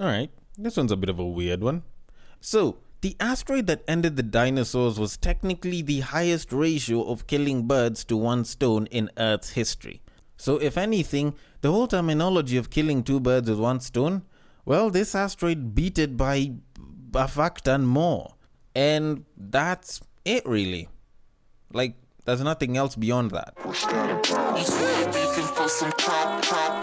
Alright, this one's a bit of a weird one. So, the asteroid that ended the dinosaurs was technically the highest ratio of killing birds to one stone in Earth's history. So, if anything, the whole terminology of killing two birds with one stone, well, this asteroid beat it by a fuck ton more. And that's it, really. Like, there's nothing else beyond that.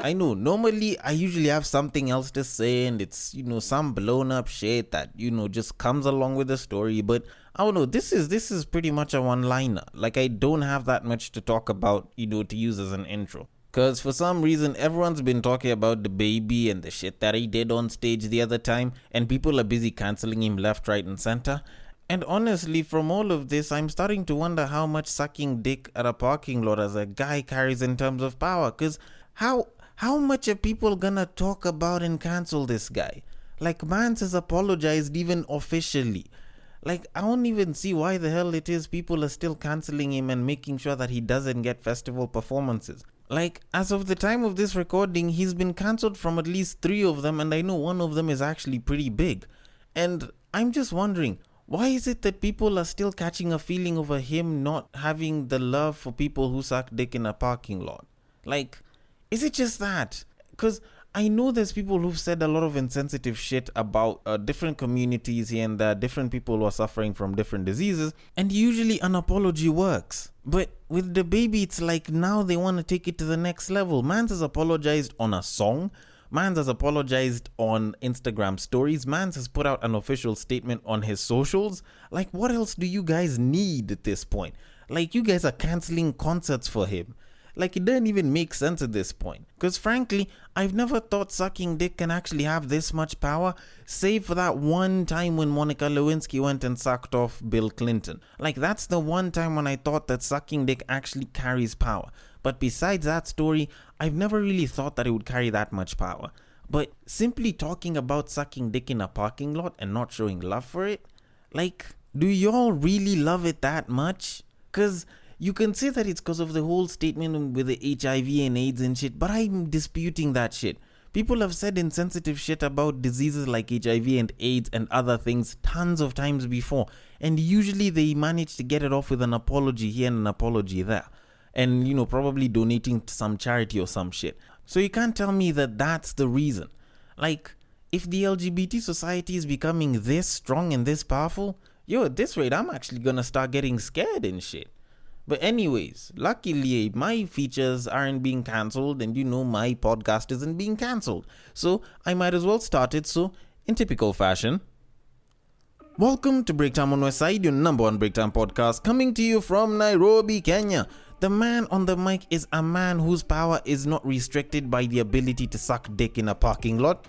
I know, normally I usually have something else to say, and it's, some blown up shit that, just comes along with the story, but I don't know, this is pretty much a one-liner. Like, I don't have that much to talk about, to use as an intro. Because for some reason, everyone's been talking about the baby and the shit that he did on stage the other time, and people are busy cancelling him left, right, and center. And honestly, from all of this, I'm starting to wonder how much sucking dick at a parking lot as a guy carries in terms of power. Because how much are people gonna talk about and cancel this guy? Like, Mans has apologized even officially. Like, I don't even see why the hell it is people are still cancelling him and making sure that he doesn't get festival performances. Like, as of the time of this recording, he's been cancelled from at least 3 of them, and I know one of them is actually pretty big. And I'm just wondering, why is it that people are still catching a feeling over him not having the love for people who suck dick in a parking lot? Like, is it just that? Because I know there's people who've said a lot of insensitive shit about different communities here and there, different people who are suffering from different diseases, and usually an apology works. But with the baby, it's like now they want to take it to the next level. Mans has apologized on a song. Mans has apologized on Instagram stories. Mans has put out an official statement on his socials. Like, what else do you guys need at this point? Like, you guys are canceling concerts for him. Like, it doesn't even make sense at this point. Because frankly, I've never thought sucking dick can actually have this much power, save for that one time when Monica Lewinsky went and sucked off Bill Clinton. Like, that's the one time when I thought that sucking dick actually carries power. But besides that story, I've never really thought that it would carry that much power. But simply talking about sucking dick in a parking lot and not showing love for it? Like, do y'all really love it that much? Because you can say that it's because of the whole statement with the HIV and AIDS and shit, but I'm disputing that shit. People have said insensitive shit about diseases like HIV and AIDS and other things tons of times before, and usually they manage to get it off with an apology here and an apology there. And, probably donating to some charity or some shit. So you can't tell me that that's the reason. Like, if the LGBT society is becoming this strong and this powerful, at this rate, I'm actually gonna start getting scared and shit. But anyways, luckily my features aren't being cancelled, and my podcast isn't being cancelled. So I might as well start it. So in typical fashion, welcome to Breaktime on Westside, your number one breaktime podcast, coming to you from Nairobi, Kenya. The man on the mic is a man whose power is not restricted by the ability to suck dick in a parking lot.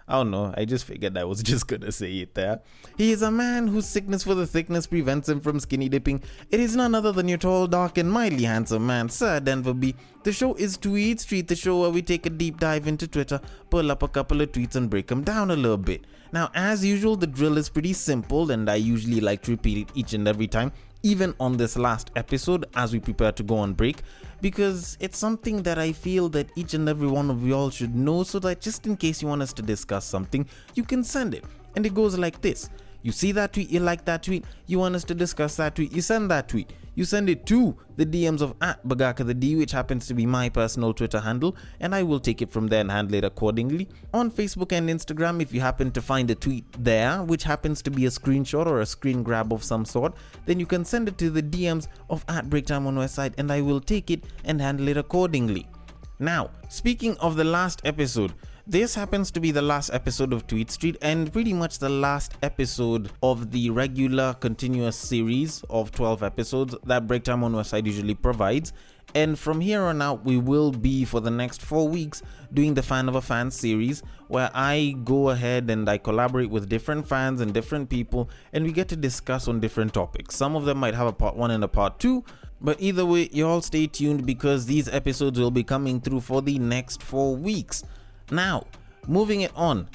I don't know, I just figured I was just gonna say it there. He is a man whose sickness for the thickness prevents him from skinny dipping. It is none other than your tall, dark, and mildly handsome man, Sir Denver B. The show is Tweetstreet, the show where we take a deep dive into Twitter, pull up a couple of tweets and break them down a little bit. Now, as usual, the drill is pretty simple, and I usually like to repeat it each and every time, even on this last episode as we prepare to go on break, because it's something that I feel that each and every one of y'all should know, so that just in case you want us to discuss something, you can send it. And it goes like this: you see that tweet, you like that tweet, you want us to discuss that tweet, you send that tweet, you send it to the DMs of @BagakaTheD, which happens to be my personal Twitter handle, and I will take it from there and handle it accordingly. On Facebook and Instagram, if you happen to find a tweet there, which happens to be a screenshot or a screen grab of some sort, then you can send it to the DMs of @Breaktime on Westside, and I will take it and handle it accordingly. Now, speaking of the last episode, this happens to be the last episode of Tweetstreet, and pretty much the last episode of the regular continuous series of 12 episodes that Breaktime on Westside usually provides. And from here on out, we will be, for the next 4 weeks, doing the Fan of a Fan series, where I go ahead and I collaborate with different fans and different people, and we get to discuss on different topics. Some of them might have a part 1 and a part 2, but either way, you all stay tuned, because these episodes will be coming through for the next 4 weeks. Now, moving it on,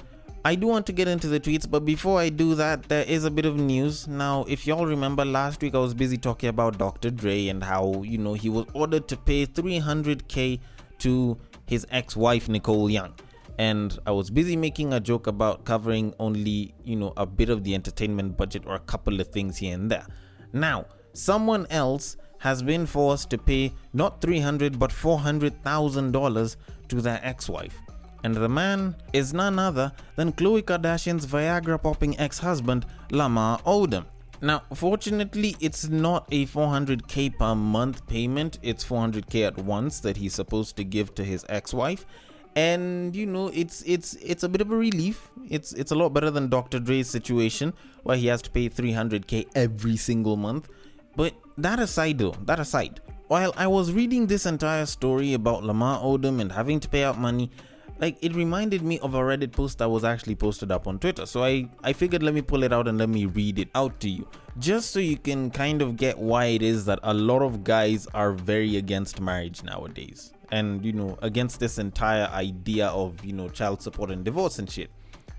I do want to get into the tweets, but before I do that, there is a bit of news. Now, if y'all remember, last week I was busy talking about Dr. Dre and how, he was ordered to pay $300K to his ex-wife, Nicole Young. and I was busy making a joke about covering only, a bit of the entertainment budget or a couple of things here and there. Now, someone else has been forced to pay not $300,000 but $400,000 to their ex-wife. And the man is none other than Khloe Kardashian's Viagra-popping ex-husband, Lamar Odom. Now, fortunately, it's not a $400K per month payment. It's $400K at once that he's supposed to give to his ex-wife. And it's a bit of a relief. It's a lot better than Dr. Dre's situation where he has to pay $300K every single month. But that aside, while I was reading this entire story about Lamar Odom and having to pay out money, it reminded me of a Reddit post that was actually posted up on Twitter. So I figured, let me pull it out and let me read it out to you, just so you can kind of get why it is that a lot of guys are very against marriage nowadays. And, against this entire idea of, child support and divorce and shit.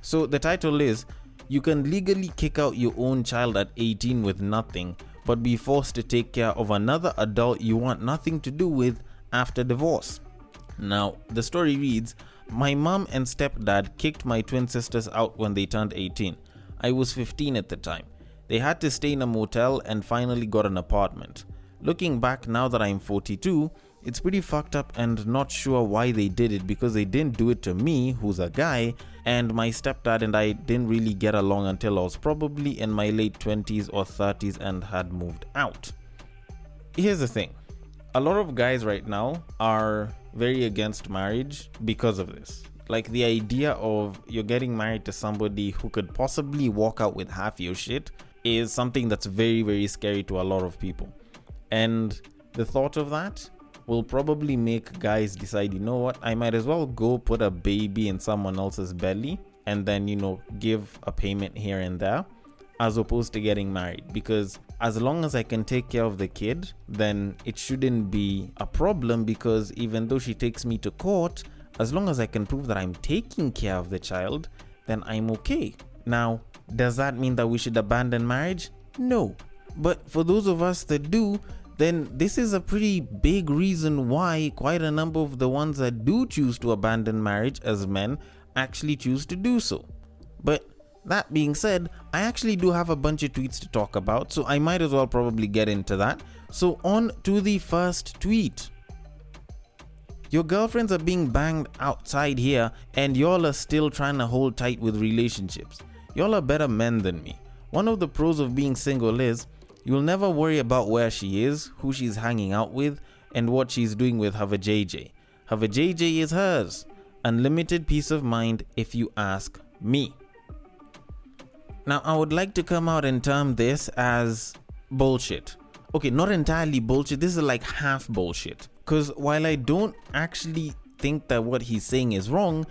So the title is, you can legally kick out your own child at 18 with nothing, but be forced to take care of another adult you want nothing to do with after divorce. Now, the story reads, my mom and stepdad kicked my twin sisters out when they turned 18. I was 15 at the time. They had to stay in a motel and finally got an apartment. Looking back now that I'm 42, it's pretty fucked up and not sure why they did it, because they didn't do it to me, who's a guy, and my stepdad and I didn't really get along until I was probably in my late 20s or 30s and had moved out. Here's the thing. A lot of guys right now are very against marriage because of this. The idea of you're getting married to somebody who could possibly walk out with half your shit is something that's very, very scary to a lot of people. And the thought of that will probably make guys decide, you know what, I might as well go put a baby in someone else's belly and then, give a payment here and there, as opposed to getting married. Because as long as I can take care of the kid, then it shouldn't be a problem, because even though she takes me to court, as long as I can prove that I'm taking care of the child, then I'm okay. Now, does that mean that we should abandon marriage? No. But for those of us that do, then this is a pretty big reason why quite a number of the ones that do choose to abandon marriage as men actually choose to do so. But that being said, I actually do have a bunch of tweets to talk about, so I might as well probably get into that. So on to the first tweet. Your girlfriends are being banged outside here and y'all are still trying to hold tight with relationships. Y'all are better men than me. One of the pros of being single is you'll never worry about where she is, who she's hanging out with, and what she's doing with her JJ. Her JJ is hers. Unlimited peace of mind if you ask me. Now, I would like to come out and term this as bullshit. Okay, not entirely bullshit. This is half bullshit. Because while I don't actually think that what he's saying is wrong,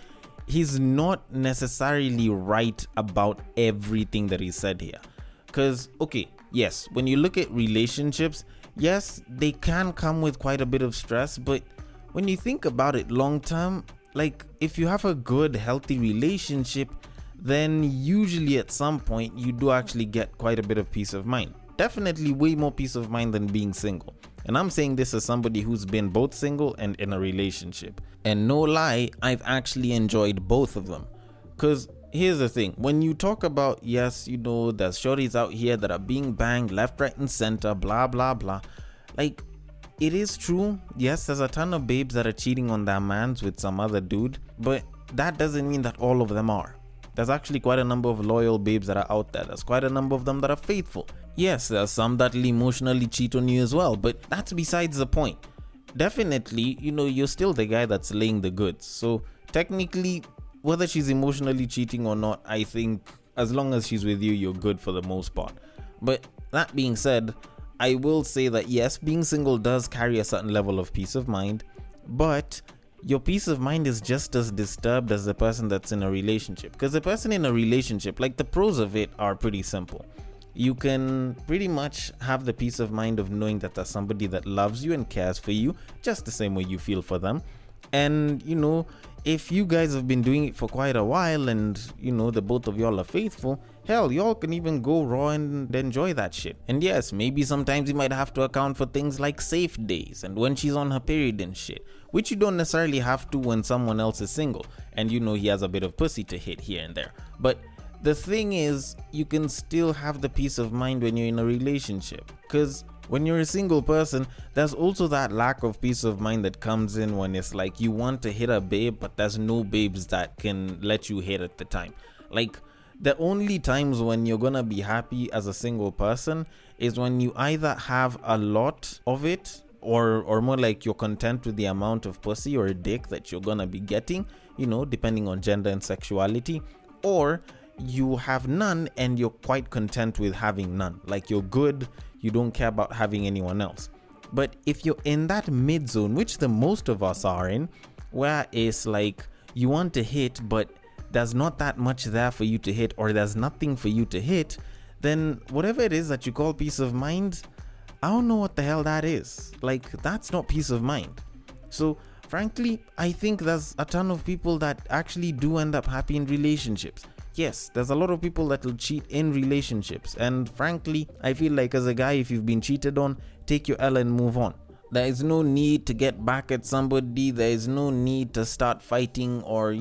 he's not necessarily right about everything that he said here. Because, okay, yes, when you look at relationships, yes, they can come with quite a bit of stress. But when you think about it long term, if you have a good, healthy relationship, then usually at some point you do actually get quite a bit of peace of mind. Definitely way more peace of mind than being single. And I'm saying this as somebody who's been both single and in a relationship. And no lie, I've actually enjoyed both of them. Because here's the thing. When you talk about, yes, there's shorties out here that are being banged left, right, and center, blah, blah, blah. It is true. Yes, there's a ton of babes that are cheating on their mans with some other dude. But that doesn't mean that all of them are. There's actually quite a number of loyal babes that are out there. There's quite a number of them that are faithful. Yes, there's some that'll emotionally cheat on you as well, but that's besides the point. Definitely, you're still the guy that's laying the goods. So technically, whether she's emotionally cheating or not, I think as long as she's with you, you're good for the most part. But that being said, I will say that yes, being single does carry a certain level of peace of mind, but your peace of mind is just as disturbed as the person that's in a relationship. Because the person in a relationship, the pros of it are pretty simple. You can pretty much have the peace of mind of knowing that there's somebody that loves you and cares for you just the same way you feel for them. And, if you guys have been doing it for quite a while and, the both of y'all are faithful, hell, y'all can even go raw and enjoy that shit. And yes, maybe sometimes you might have to account for things like safe days and when she's on her period and shit, which you don't necessarily have to when someone else is single and he has a bit of pussy to hit here and there. But the thing is, you can still have the peace of mind when you're in a relationship, because when you're a single person, there's also that lack of peace of mind that comes in when it's like you want to hit a babe, but there's no babes that can let you hit at the time. Like, the only times when you're gonna be happy as a single person is when you either have a lot of it, or more like you're content with the amount of pussy or dick that you're gonna be getting, depending on gender and sexuality, or you have none and you're quite content with having none. Like, you're good, you don't care about having anyone else. But if you're in that mid zone, which the most of us are in, where it's like you want to hit but there's not that much there for you to hit, or there's nothing for you to hit, then whatever it is that you call peace of mind, I don't know what the hell that is. Like, that's not peace of mind. So frankly, I think there's a ton of people that actually do end up happy in relationships. Yes, there's a lot of people that will cheat in relationships, and frankly, I feel like as a guy, if you've been cheated on, take your L and move on. There is no need to get back at somebody. There is no need to start fighting or,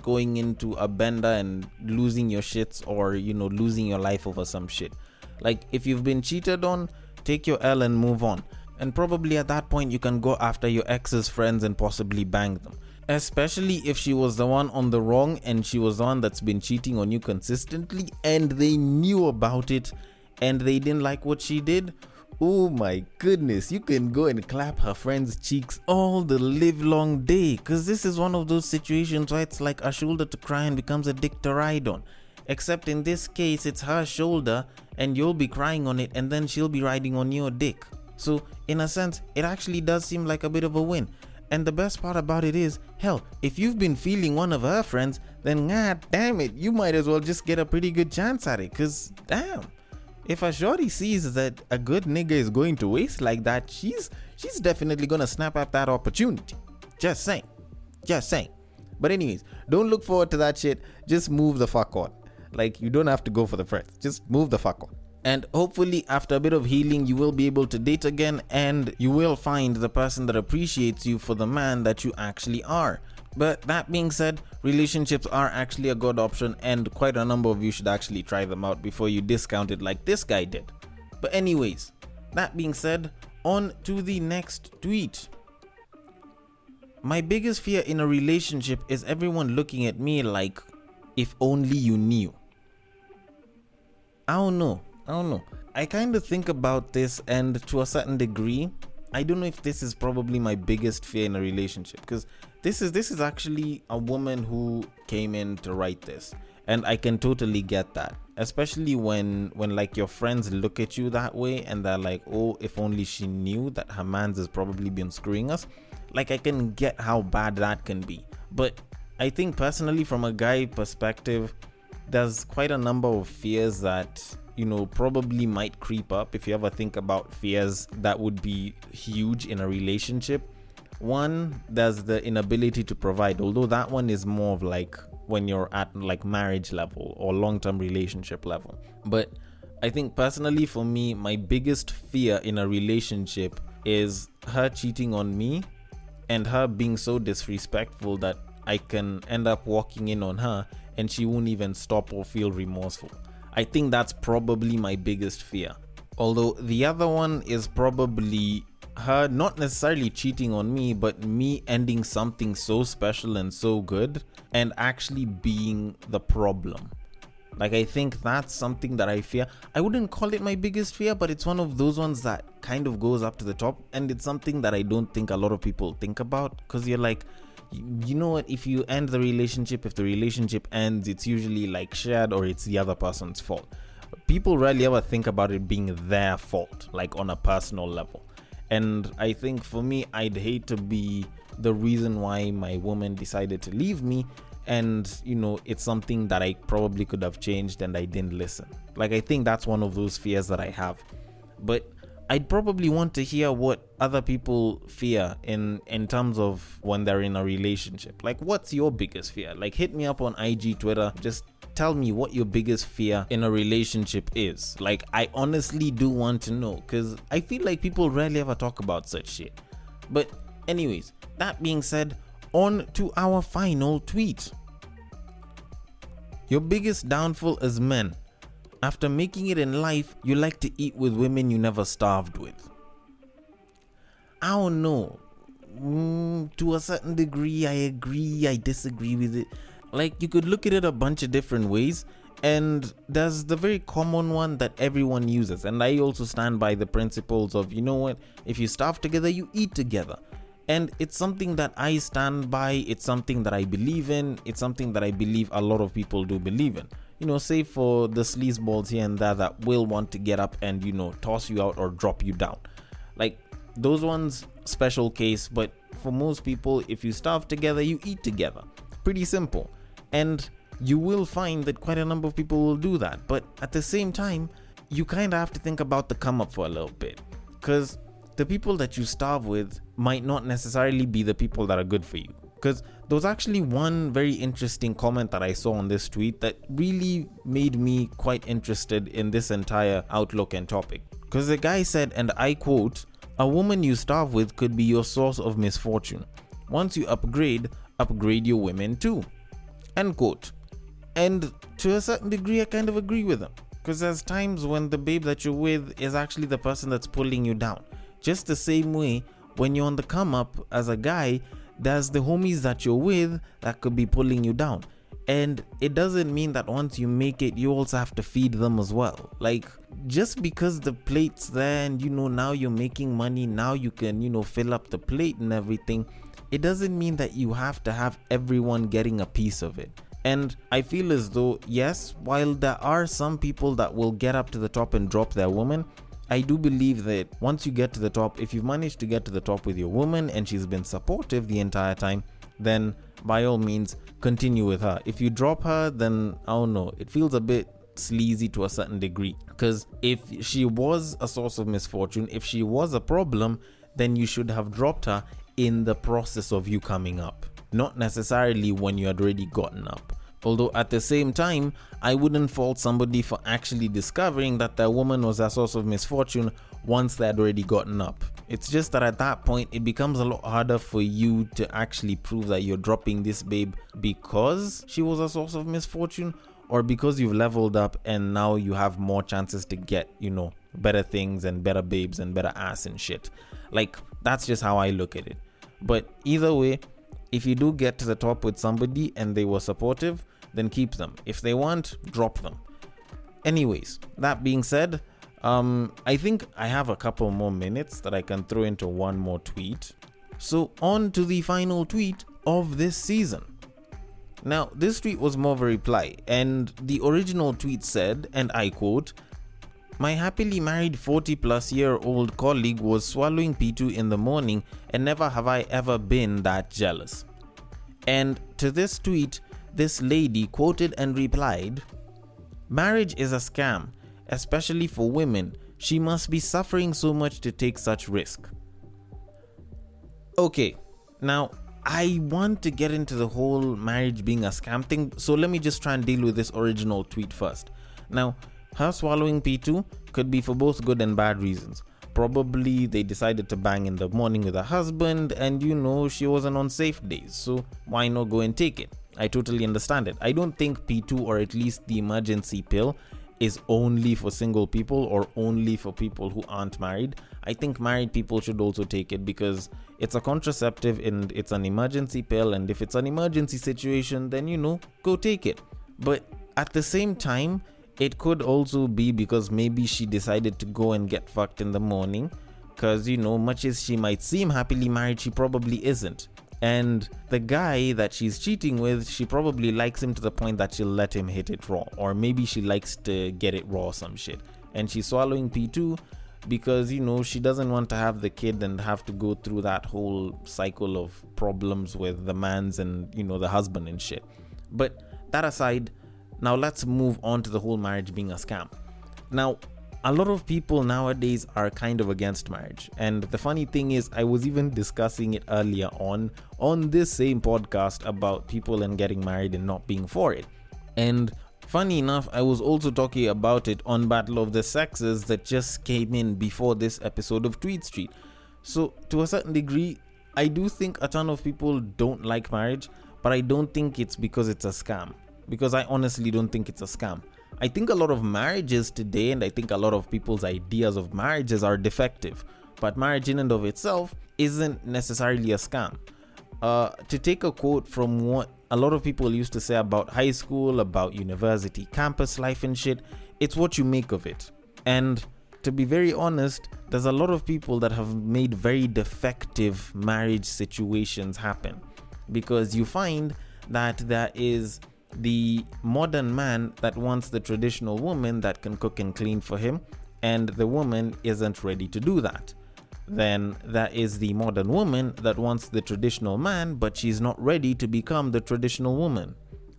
going into a bender and losing your shits or, losing your life over some shit. Like, if you've been cheated on, take your L and move on. And probably at that point, you can go after your ex's friends and possibly bang them. Especially if she was the one on the wrong and she was the one that's been cheating on you consistently and they knew about it and they didn't like what she did. Oh my goodness, you can go and clap her friend's cheeks all the live long day, because this is one of those situations where it's like a shoulder to cry and becomes a dick to ride on. Except in this case, it's her shoulder and you'll be crying on it and then she'll be riding on your dick. So in a sense, it actually does seem like a bit of a win. And the best part about it is, hell, if you've been feeling one of her friends, then god damn it, you might as well just get a pretty good chance at it. Cause damn, if a shorty sees that a good nigga is going to waste like that, she's definitely gonna snap at that opportunity. Just saying. But anyways, don't look forward to that shit. Just move the fuck on. Like, you don't have to go for the friends. Just move the fuck on. And hopefully after a bit of healing, you will be able to date again and you will find the person that appreciates you for the man that you actually are. But that being said, relationships are actually a good option and quite a number of you should actually try them out before you discount it like this guy did. But anyways, that being said, on to the next tweet. My biggest fear in a relationship is everyone looking at me like, if only you knew. I don't know. I kind of think about this, and to a certain degree, I don't know if this is probably my biggest fear in a relationship, because this is actually a woman who came in to write this, and I can totally get that, especially when like your friends look at you that way and they're like, oh, if only she knew that her man's has probably been screwing us. Like, I can get how bad that can be, but I think personally from a guy perspective, there's quite a number of fears that probably might creep up if you ever think about fears that would be huge in a relationship. One, there's the inability to provide, although that one is more of like when you're at like marriage level or long-term relationship level. But I think personally for me, my biggest fear in a relationship is her cheating on me and her being so disrespectful that I can end up walking in on her and she won't even stop or feel remorseful. I think that's probably my biggest fear. Although the other one is probably her not necessarily cheating on me, but me ending something so special and so good and actually being the problem. Like, I think that's something that I fear. I wouldn't call it my biggest fear, but it's one of those ones that kind of goes up to the top, and it's something that I don't think a lot of people think about, because you're like, you know what, if you end the relationship, if the relationship ends, it's usually like shared or it's the other person's fault. People rarely ever think about it being their fault, like on a personal level. And I think for me, I'd hate to be the reason why my woman decided to leave me, and it's something that I probably could have changed and I didn't listen. Like, I think that's one of those fears that I have. But I'd probably want to hear what other people fear in terms of when they're in a relationship. Like, what's your biggest fear? Like, hit me up on IG, Twitter. Just tell me what your biggest fear in a relationship is. Like, I honestly do want to know, because I feel like people rarely ever talk about such shit. But Anyways, that being said, on to our final tweet. Your biggest downfall as men. After making it in life, you like to eat with women you never starved with. I don't know. To a certain degree, I agree, I disagree with it. Like, you could look at it a bunch of different ways, and there's the very common one that everyone uses. And I also stand by the principles of, you know what, if you starve together, you eat together. And it's something that I stand by. It's something that I believe in. It's something that I believe a lot of people do believe in. You know, say for the sleazeballs here and there that will want to get up and, you know, toss you out or drop you down. Like, those ones, special case. But for most people, if you starve together, you eat together. Pretty simple. And you will find that quite a number of people will do that. But at the same time, you kind of have to think about the come up for a little bit. Because the people that you starve with might not necessarily be the people that are good for you. Because there was actually one very interesting comment that I saw on this tweet that really made me quite interested in this entire outlook and topic. Because the guy said, and I quote, "A woman you starve with could be your source of misfortune. Once you upgrade your women too." End quote. And to a certain degree, I kind of agree with him. Because there's times when the babe that you're with is actually the person that's pulling you down. Just the same way, when you're on the come up as a guy, there's the homies that you're with that could be pulling you down. And it doesn't mean that once you make it, you also have to feed them as well. Like, just because the plate's there and, you know, now you're making money, now you can, you know, fill up the plate and everything, it doesn't mean that you have to have everyone getting a piece of it. And I feel as though, yes, while there are some people that will get up to the top and drop their woman, I do believe that once you get to the top, if you've managed to get to the top with your woman and she's been supportive the entire time, then by all means, continue with her. If you drop her, then I don't know, it feels a bit sleazy to a certain degree. Because if she was a source of misfortune, if she was a problem, then you should have dropped her in the process of you coming up, not necessarily when you had already gotten up. Although at the same time, I wouldn't fault somebody for actually discovering that their woman was a source of misfortune once they had already gotten up. It's just that at that point, it becomes a lot harder for you to actually prove that you're dropping this babe because she was a source of misfortune, or because you've leveled up and now you have more chances to get, you know, better things and better babes and better ass and shit. Like, that's just how I look at it. But either way, if you do get to the top with somebody and they were supportive, then keep them. If they want, drop them. Anyways, that being said, I think I have a couple more minutes that I can throw into one more tweet. So on to the final tweet of this season. Now, this tweet was more of a reply, and the original tweet said, and I quote, "My happily married 40-plus-year-old colleague was swallowing P2 in the morning, and never have I ever been that jealous." And to this tweet, this lady quoted and replied, "Marriage is a scam, especially for women. She must be suffering so much to take such risk." Okay, now I want to get into the whole marriage being a scam thing, so let me just try and deal with this original tweet first. Now, her swallowing P2 could be for both good and bad reasons. Probably they decided to bang in the morning with her husband, and you know, she wasn't on safe days, so why not go and take it? I totally understand it. I don't think P2, or at least the emergency pill, is only for single people or only for people who aren't married. I think married people should also take it because it's a contraceptive and it's an emergency pill, and if it's an emergency situation, then, you know, go take it. But at the same time, it could also be because maybe she decided to go and get fucked in the morning, because, you know, much as she might seem happily married, she probably isn't. And the guy that she's cheating with, she probably likes him to the point that she'll let him hit it raw, or maybe she likes to get it raw or some shit. And she's swallowing P2 because, you know, she doesn't want to have the kid and have to go through that whole cycle of problems with the man's and, you know, the husband and shit. But that aside, now let's move on to the whole marriage being a scam. Now, a lot of people nowadays are kind of against marriage. And the funny thing is, I was even discussing it earlier on this same podcast about people and getting married and not being for it. And funny enough, I was also talking about it on Battle of the Sexes that just came in before this episode of Tweetstreet. So to a certain degree, I do think a ton of people don't like marriage, but I don't think it's because it's a scam. Because I honestly don't think it's a scam. I think a lot of marriages today, and I think a lot of people's ideas of marriages are defective. But marriage in and of itself isn't necessarily a scam. To take a quote from what a lot of people used to say about high school, about university, campus life and shit, it's what you make of it. And to be very honest, there's a lot of people that have made very defective marriage situations happen. Because you find that there is the modern man that wants the traditional woman that can cook and clean for him, and the woman isn't ready to do that. Then there is the modern woman that wants the traditional man, but she's not ready to become the traditional woman.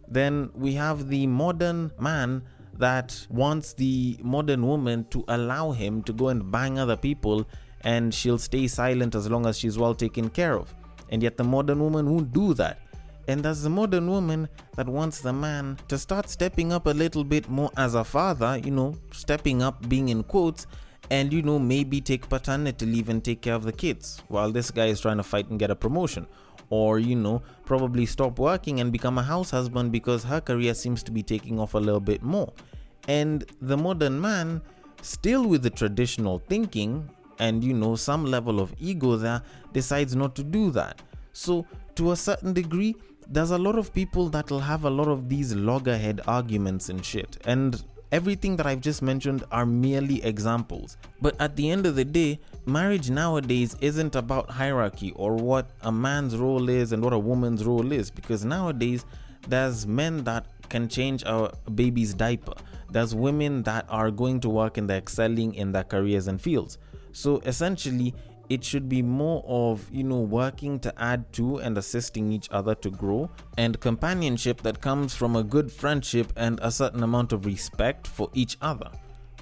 Then we have the modern man that wants the modern woman to allow him to go and bang other people, and she'll stay silent as long as she's well taken care of. And yet the modern woman won't do that. And there's the modern woman that wants the man to start stepping up a little bit more as a father, stepping up, being in quotes, and maybe take paternity leave and take care of the kids while this guy is trying to fight and get a promotion. Or probably stop working and become a house husband because her career seems to be taking off a little bit more. And the modern man, still with the traditional thinking and some level of ego there, decides not to do that. So to a certain degree, there's a lot of people that'll have a lot of these loggerhead arguments and shit. And everything that I've just mentioned are merely examples. But at the end of the day, marriage nowadays isn't about hierarchy or what a man's role is and what a woman's role is. Because nowadays, there's men that can change a baby's diaper. There's women that are going to work and they're excelling in their careers and fields. So essentially, it should be more of, working to add to and assisting each other to grow, and companionship that comes from a good friendship and a certain amount of respect for each other.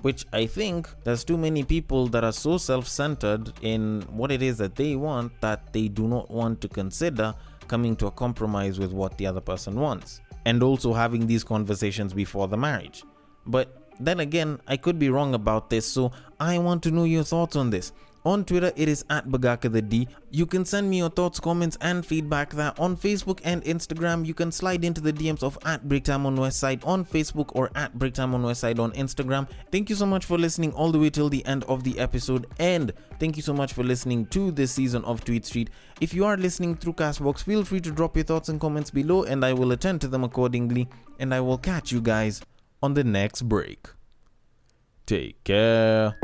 Which I think there's too many people that are so self-centered in what it is that they want that they do not want to consider coming to a compromise with what the other person wants. And also having these conversations before the marriage. But then again, I could be wrong about this, so I want to know your thoughts on this. On Twitter, it is @BagakaTheD. You can send me your thoughts, comments, and feedback there. On Facebook and Instagram, you can slide into the DMs of @BreakTimeOnWestside on Facebook or @BreakTimeOnWestside on Instagram. Thank you so much for listening all the way till the end of the episode, and thank you so much for listening to this season of Tweetstreet. If you are listening through Castbox, feel free to drop your thoughts and comments below, and I will attend to them accordingly, and I will catch you guys on the next break. Take care.